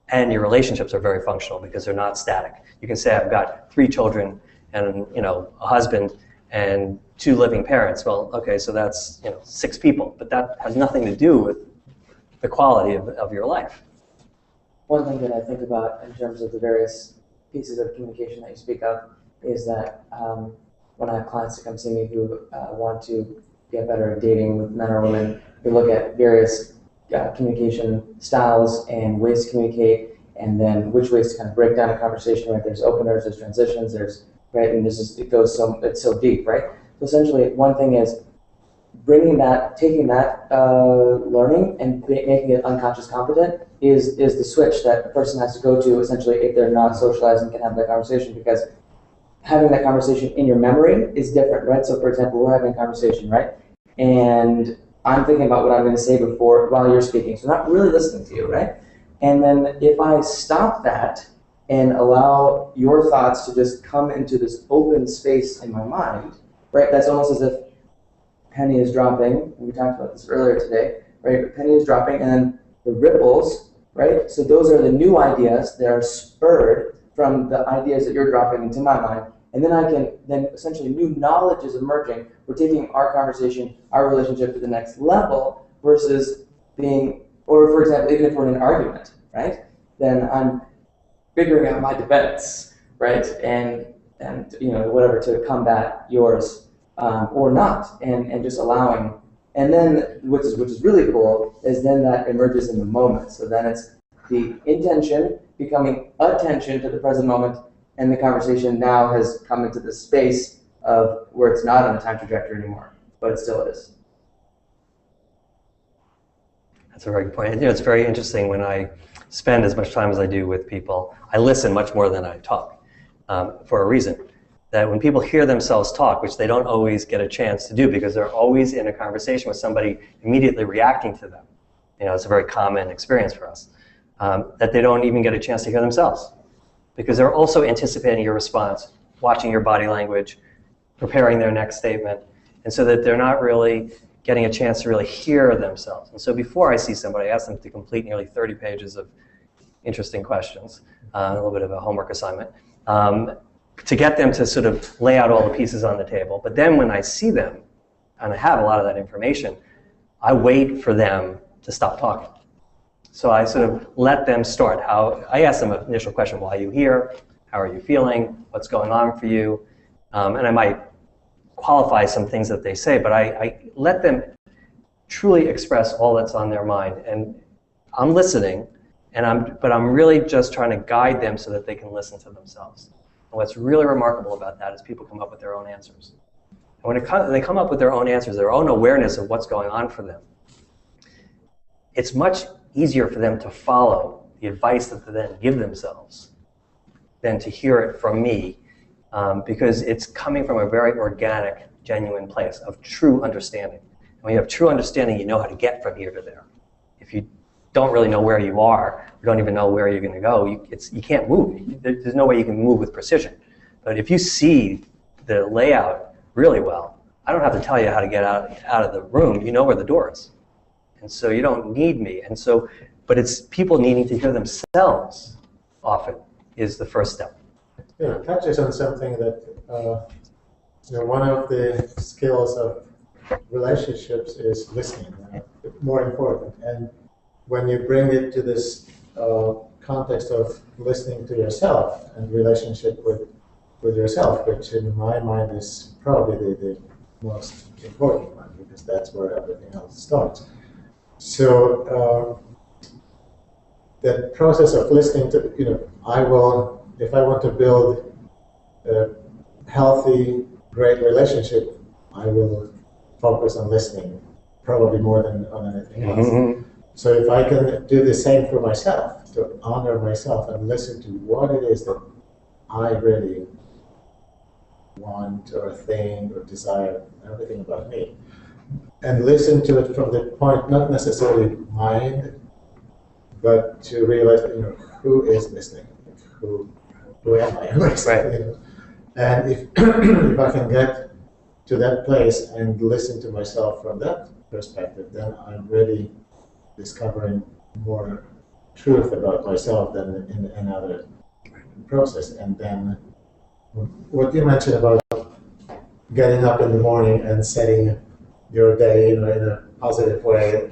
And your relationships are very functional because they're not static. You can say, I've got 3 children and a husband and 2 living parents. Well, okay, so that's 6 people, but that has nothing to do with the quality of your life. One thing that I think about in terms of the various pieces of communication that you speak of is that when I have clients that come see me who want to get better at dating with men or women, we look at various communication styles and ways to communicate, and then which ways to kind of break down a conversation. Right? There's openers, there's transitions, there's right, and it's so deep, right? So essentially, one thing is taking that learning and making it unconscious competent is the switch that a person has to go to essentially if they're not socialized and can have that conversation, because having that conversation in your memory is different, right? So for example, we're having a conversation, right? And I'm thinking about what I'm going to say while you're speaking, so I'm not really listening to you, right? And then if I stop that and allow your thoughts to just come into this open space in my mind, right? That's almost as if penny is dropping. We talked about this earlier today, right? But penny is dropping, and then the ripples, right? So those are the new ideas that are spurred from the ideas that you're dropping into my mind. And then essentially new knowledge is emerging. We're taking our conversation, our relationship to the next level versus or for example, even if we're in an argument, right? Then I'm figuring out my defense, right? And whatever to combat yours or not, and just allowing. And then which is really cool is then that emerges in the moment. So then it's the intention becoming attention to the present moment, and the conversation now has come into the space of where it's not on a time trajectory anymore, but it still is. That's a very good point. And, it's very interesting when I spend as much time as I do with people. I listen much more than I talk for a reason. That when people hear themselves talk, which they don't always get a chance to do because they're always in a conversation with somebody immediately reacting to them. It's a very common experience for us. That they don't even get a chance to hear themselves because they're also anticipating your response, watching your body language, preparing their next statement, and so that they're not really getting a chance to really hear themselves. And so before I see somebody, I ask them to complete nearly 30 pages of interesting questions, a little bit of a homework assignment, to get them to sort of lay out all the pieces on the table. But then when I see them, and I have a lot of that information, I wait for them to stop talking. So I sort of let them start. I ask them an initial question: why are you here? How are you feeling? What's going on for you? And I might qualify some things that they say, but I let them truly express all that's on their mind. And I'm listening, but I'm really just trying to guide them so that they can listen to themselves. And what's really remarkable about that is people come up with their own answers. And when they come up with their own answers, their own awareness of what's going on for them, it's much easier for them to follow the advice that they then give themselves than to hear it from me, because it's coming from a very organic, genuine place of true understanding. And when you have true understanding, you know how to get from here to there. If you don't really know where you are, you don't even know where you're going to go, you can't move. There's no way you can move with precision. But if you see the layout really well, I don't have to tell you how to get out of the room. You know where the door is. And so you don't need me. And so, but it's people needing to hear themselves often is the first step. Yeah, it touches on something that one of the skills of relationships is listening, more important. And when you bring it to this context of listening to yourself and relationship with yourself, which in my mind is probably the most important one, because that's where everything else starts. So that process of listening to, if I want to build a healthy, great relationship, I will focus on listening, probably more than on anything else. Mm-hmm. So if I can do the same for myself, to honor myself and listen to what it is that I really want or think or desire, everything about me, and listen to it from the point, not necessarily mind, but to realize, who is listening? Who am I? Right. And if if I can get to that place and listen to myself from that perspective, then I'm really discovering more truth about myself than in another process. And then what you mentioned about getting up in the morning and setting your day in a positive way,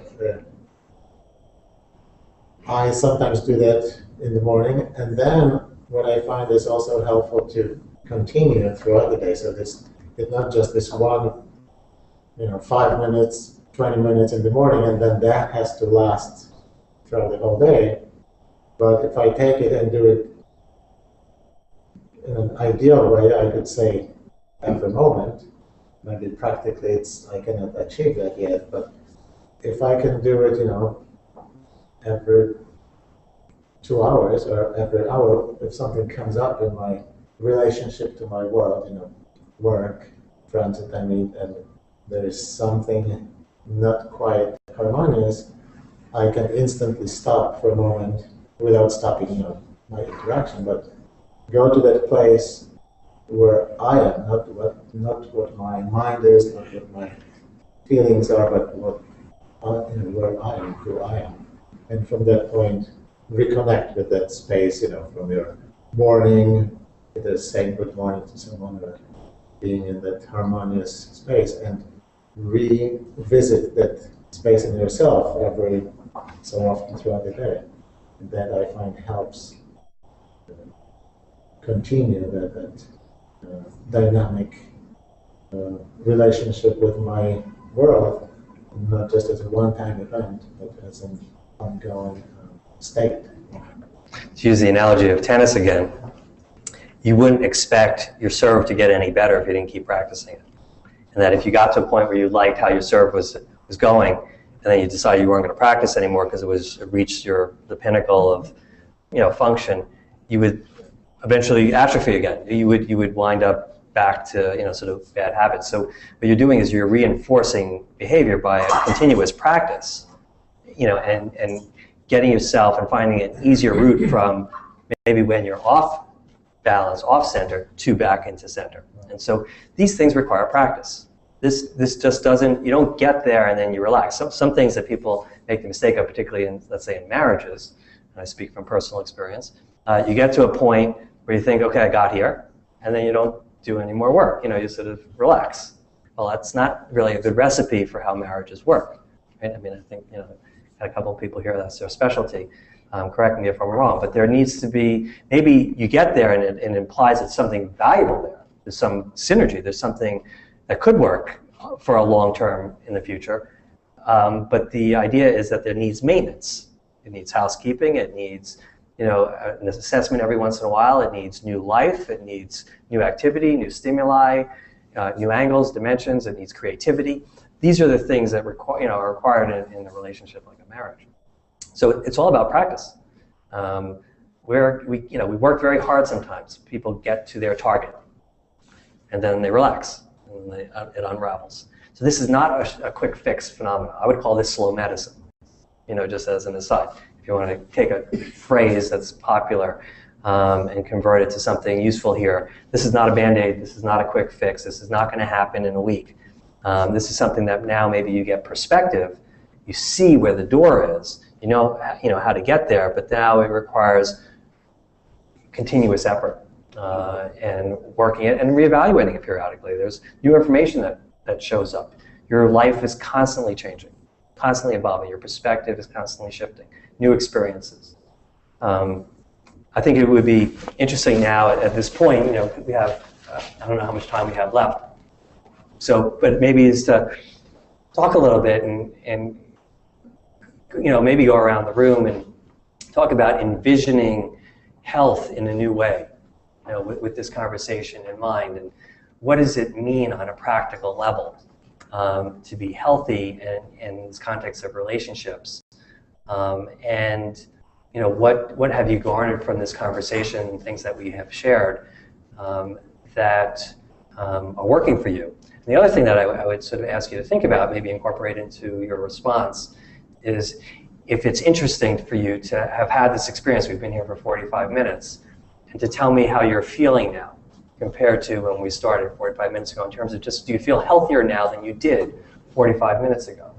I sometimes do that in the morning, and then what I find is also helpful to continue throughout the day. So it's not just this one, 5 minutes, 20 minutes in the morning, and then that has to last throughout the whole day. But if I take it and do it in an ideal way, I could say every moment. Maybe practically I cannot achieve that yet, but if I can do it, every 2 hours or every hour, if something comes up in my relationship to my world, work, friends that I meet, and there is something not quite harmonious, I can instantly stop for a moment without stopping, my interaction, but go to that place where I am, not what my mind is, not what my feelings are, but where I am, who I am, and from that point reconnect with that space. From your morning, either saying good morning to someone or being in that harmonious space, and revisit that space in yourself every so often throughout the day. And that I find helps continue that dynamic relationship with my world, not just as a one-time event, but as an ongoing state. To use the analogy of tennis again, you wouldn't expect your serve to get any better if you didn't keep practicing it. And that if you got to a point where you liked how your serve was going, and then you decided you weren't going to practice anymore because it reached the pinnacle of function, you would eventually atrophy again. You would wind up back to sort of bad habits. So what you're doing is you're reinforcing behavior by a continuous practice, and getting yourself and finding an easier route from maybe when you're off balance, off center, to back into center. And so these things require practice. This just doesn't, you don't get there and then you relax. Some things that people make the mistake of, particularly in, let's say, in marriages, and I speak from personal experience, you get to a point where you think, okay, I got here, and then you don't do any more work. You sort of relax. Well, that's not really a good recipe for how marriages work. Right? I mean, I think, I had a couple of people here, that's their specialty. Correct me if I'm wrong, but there needs to be, maybe you get there and it implies that something valuable there. There's some synergy, there's something that could work for a long term in the future. But the idea is that there needs maintenance. It needs housekeeping, it needs an assessment every once in a while, it needs new life, it needs new activity, new stimuli, new angles, dimensions, it needs creativity. These are the things that are required in a relationship like a marriage. So it's all about practice. We work very hard sometimes. People get to their target, and then they relax, and it unravels. So this is not a quick fix phenomenon. I would call this slow medicine, just as an aside. If you want to take a phrase that's popular and convert it to something useful here, this is not a Band-Aid, this is not a quick fix, this is not going to happen in a week. This is something that now maybe you get perspective, you see where the door is, you know how to get there, but now it requires continuous effort and working it and reevaluating it periodically. There's new information that shows up. Your life is constantly changing, constantly evolving. Your perspective is constantly shifting. New experiences. I think it would be interesting now at this point, we have, I don't know how much time we have left. So, but maybe is to talk a little bit and maybe go around the room and talk about envisioning health in a new way, with this conversation in mind, and what does it mean on a practical level to be healthy in this context of relationships, and what have you garnered from this conversation and things that we have shared that are working for you. And the other thing that I would sort of ask you to think about, maybe incorporate into your response, is if it's interesting for you to have had this experience, we've been here for 45 minutes, and to tell me how you're feeling now compared to when we started 45 minutes ago, in terms of just, do you feel healthier now than you did 45 minutes ago?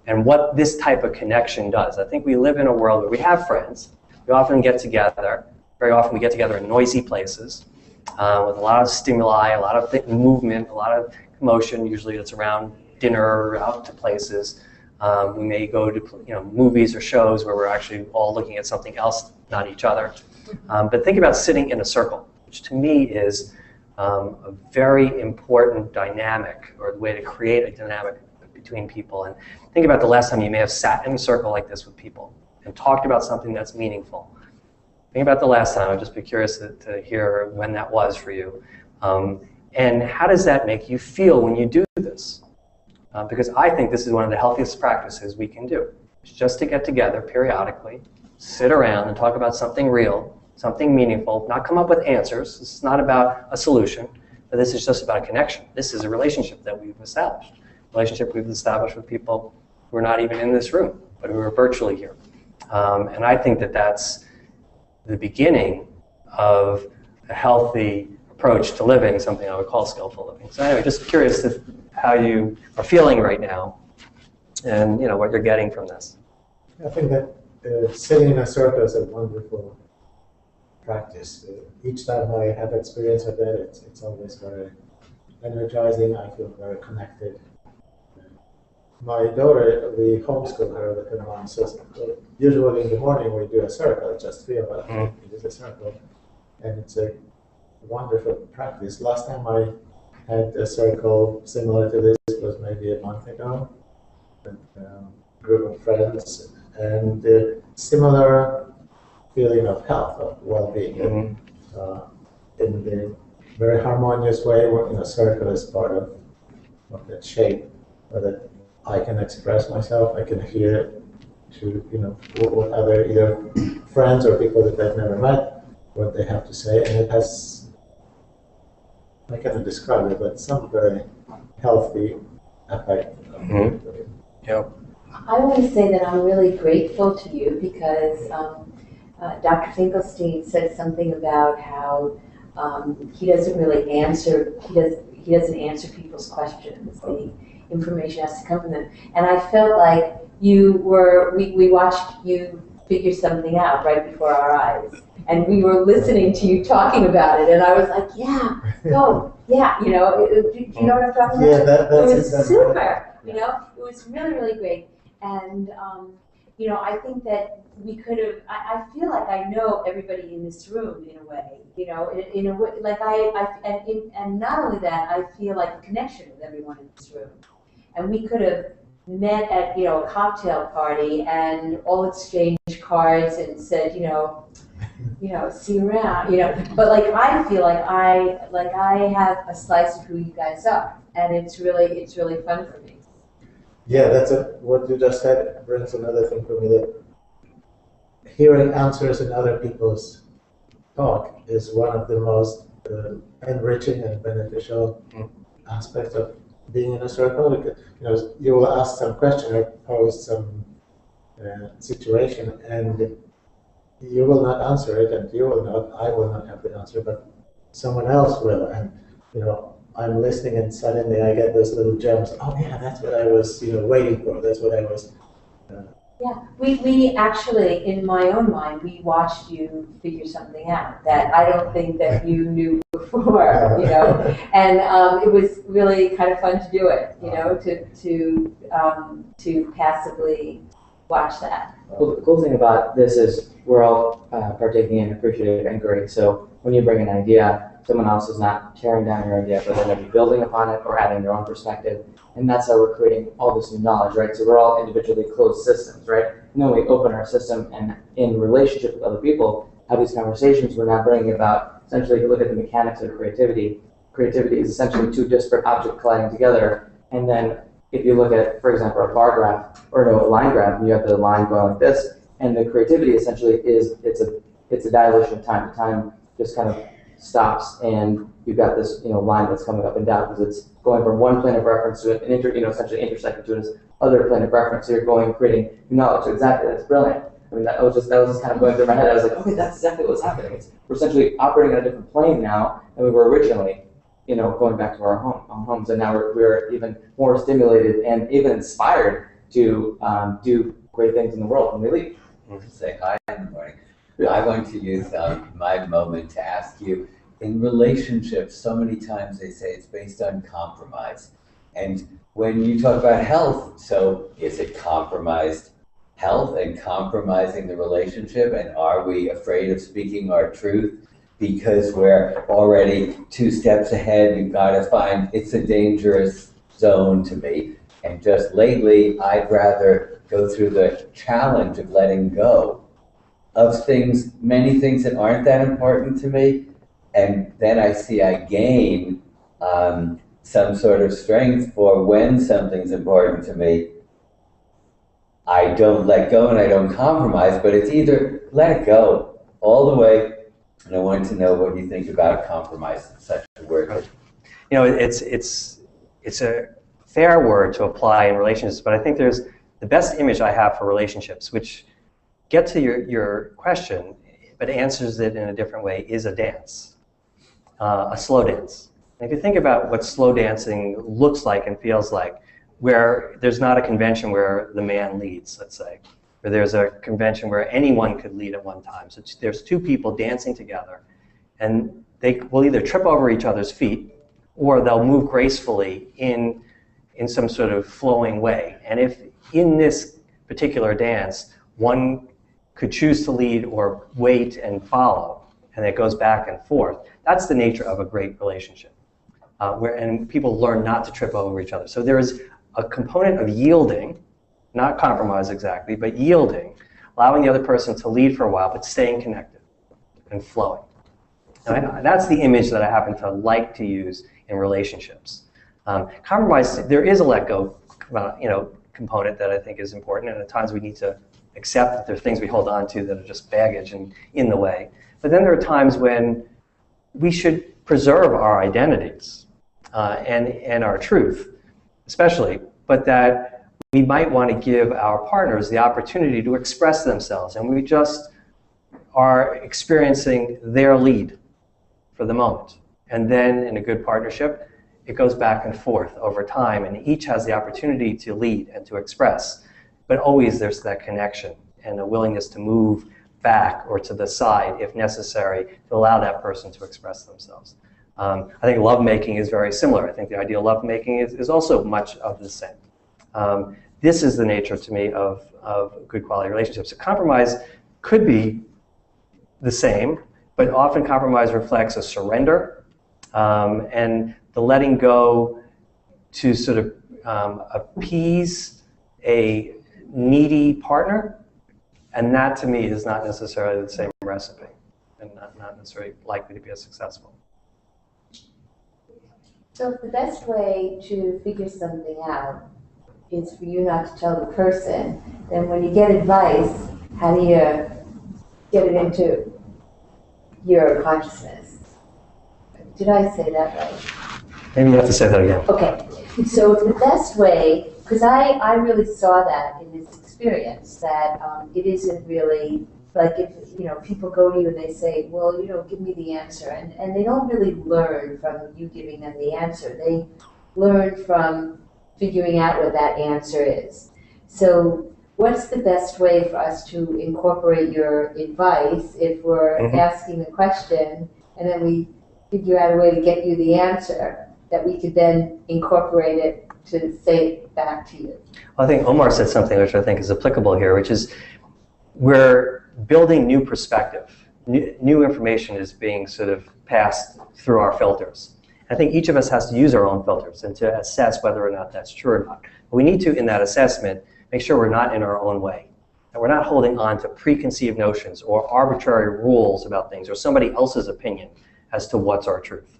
And what this type of connection does. I think we live in a world where we have friends. We often get together. Very often we get together in noisy places with a lot of stimuli, a lot of movement, a lot of commotion. Usually it's around dinner or out to places. We may go to movies or shows where we're actually all looking at something else, not each other. But think about sitting in a circle, which to me is a very important dynamic, or the way to create a dynamic between people. And think about the last time you may have sat in a circle like this with people and talked about something that's meaningful. Think about the last time. I'd just be curious to hear when that was for you. And how does that make you feel when you do this? Because I think this is one of the healthiest practices we can do. It's just to get together periodically, sit around and talk about something real, something meaningful, not come up with answers. This is not about a solution, but this is just about a connection. This is a relationship that we've established. A relationship we've established with people who are not even in this room, but who are virtually here. And I think that that's the beginning of a healthy approach to living, something I would call skillful living. So anyway, just curious how you are feeling right now, and what you're getting from this. I think that sitting in a circle is a wonderful practice. Each time I have experience of that, it's always very energizing. I feel very connected. My daughter, we homeschool her with her mom, so usually in the morning we do a circle, just three of us. It is a circle, and it's a wonderful practice. Last time I had a circle similar to this was maybe a month ago with a group of friends, and similar feeling of health, of well-being, in the very harmonious way. Working a circle is part of that shape, that I can express myself. I can hear to what other either friends or people that I've never met, what they have to say, and it has, I cannot describe it, but some very healthy effect. Yep. I want to say that I'm really grateful to you because Dr. Finkelstein said something about how he doesn't really answer, he doesn't answer people's questions. The information has to come from them. And I felt like we watched you figure something out right before our eyes. And we were listening to you talking about it, and I was like, yeah, go, yeah, do you know what I'm talking about? Yeah, that's it was exactly super, right. it was really, really great. And, I think that we could have, I feel like I know everybody in this room in a way, in a way, like and not only that, I feel like a connection with everyone in this room. And we could have met at, a cocktail party and all exchanged cards and said, see you around, but like I feel like I have a slice of who you guys are, and it's really fun for me. Yeah, what you just said brings another thing for me, that hearing answers in other people's talk is one of the most enriching and beneficial aspects of being in a circle. Because, you will ask some question or pose some situation, and you will not answer it, and I will not have the answer, but someone else will. And I'm listening, and suddenly I get those little gems. Oh yeah, that's what I was waiting for. That's what I was. Yeah, we actually, in my own mind, we watched you figure something out that I don't think that you knew before, and it was really kind of fun to do it, to passively watch that. Well, the cool thing about this is we're all partaking in appreciative inquiry. So when you bring an idea, someone else is not tearing down your idea, but they're going to be building upon it or adding their own perspective. And that's how we're creating all this new knowledge, right? So we're all individually closed systems, right? And then we open our system and in relationship with other people, have these conversations. We're not bringing about, essentially, if you look at the mechanics of creativity is essentially two disparate objects colliding together. And then if you look at, for example, a bar graph or a line graph, and you have the line going like this, and the creativity essentially it's a dilation of time. The time just kind of stops, and you've got this line that's coming up and down because it's going from one plane of reference to an essentially intersecting to this other plane of reference. So you're creating knowledge. So exactly, that's brilliant. I mean, that was just kind of going through my head. I was like, okay, that's exactly what's happening. We're essentially operating on a different plane now than we were originally. Going back to our homes, and now we're even more stimulated and even inspired to do great things in the world when we leave. Say hi in the morning. I'm going to use my moment to ask you, in relationships, so many times they say it's based on compromise. And when you talk about health, so is it compromised health and compromising the relationship? And are we afraid of speaking our truth because we're already 2 steps ahead? You've got to find, it's a dangerous zone to me. And just lately, I'd rather go through the challenge of letting go of things, many things that aren't that important to me. And then I see I gain some sort of strength for when something's important to me. I don't let go and I don't compromise, but it's either let it go all the way. And I wanted to know what you think about compromise, such a word. You know, it's a fair word to apply in relationships, but I think there's the best image I have for relationships, which get to your question, but answers it in a different way, is a dance, a slow dance. And if you think about what slow dancing looks like and feels like, where there's not a convention where the man leads, let's say, where there's a convention where anyone could lead at one time. So there's 2 people dancing together, and they will either trip over each other's feet, or they'll move gracefully in some sort of flowing way. And if in this particular dance, one could choose to lead or wait and follow, and it goes back and forth, that's the nature of a great relationship. And people learn not to trip over each other. So there is a component of yielding, not compromise exactly, but yielding, allowing the other person to lead for a while, but staying connected and flowing. And that's the image that I happen to like to use in relationships. Compromise, there is a let go, component that I think is important, and at times we need to accept that there are things we hold on to that are just baggage and in the way. But then there are times when we should preserve our identities and our truth, especially, but that we might want to give our partners the opportunity to express themselves, and we just are experiencing their lead for the moment. And then in a good partnership, it goes back and forth over time, and each has the opportunity to lead and to express. But always there's that connection and a willingness to move back or to the side if necessary to allow that person to express themselves. I think lovemaking is very similar. I think the idea of lovemaking is also much of the same. This is the nature to me of good quality relationships. A compromise could be the same, but often compromise reflects a surrender and the letting go to sort of appease a needy partner, and that to me is not necessarily the same recipe and not necessarily likely to be as successful. So the best way to figure something out is for you not to tell the person, then when you get advice, how do you get it into your consciousness? Did I say that right? Maybe you have to say that again. Okay, so the best way, because I really saw that in this experience, that it isn't really, like if people go to you and they say, well, give me the answer, and they don't really learn from you giving them the answer. They learn from figuring out what that answer is. So what's the best way for us to incorporate your advice if we're asking the question and then we figure out a way to get you the answer that we could then incorporate it to say it back to you? I think Omar said something which I think is applicable here, which is we're building new perspective. New information is being sort of passed through our filters. I think each of us has to use our own filters and to assess whether or not that's true or not. But we need to, in that assessment, make sure we're not in our own way. And we're not holding on to preconceived notions or arbitrary rules about things or somebody else's opinion as to what's our truth.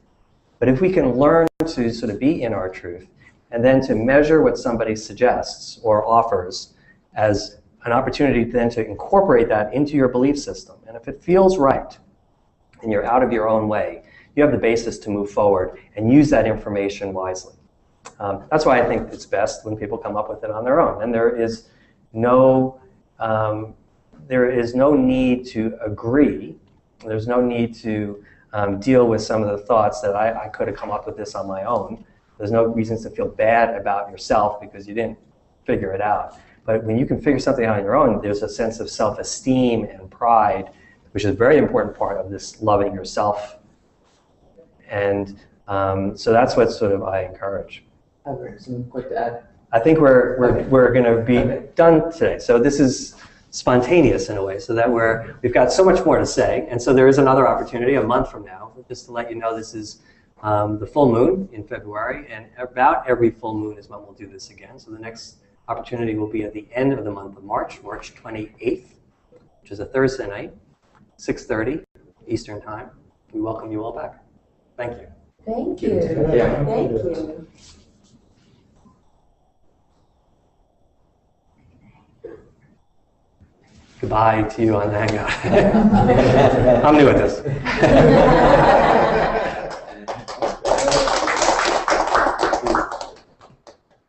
But if we can learn to sort of be in our truth and then to measure what somebody suggests or offers as an opportunity then to incorporate that into your belief system. And if it feels right and you're out of your own way, you have the basis to move forward and use that information wisely. That's why I think it's best when people come up with it on their own. And there is no need to agree. There's no need to deal with some of the thoughts that I could have come up with this on my own. There's no reasons to feel bad about yourself because you didn't figure it out. But when you can figure something out on your own, there's a sense of self-esteem and pride, which is a very important part of this loving yourself. And so that's what sort of I encourage. I have something quick to add. I think we're going to be done today. So this is spontaneous in a way, so that we've got so much more to say. And so there is another opportunity a month from now, just to let you know this is the full moon in February, and about every full moon is when we'll do this again. So the next opportunity will be at the end of the month of March 28th, which is a Thursday night, 6:30 Eastern Time. We welcome you all back. Thank you. Thank you. Yeah. Thank you. Goodbye to you on the Hangout. I'm new at this.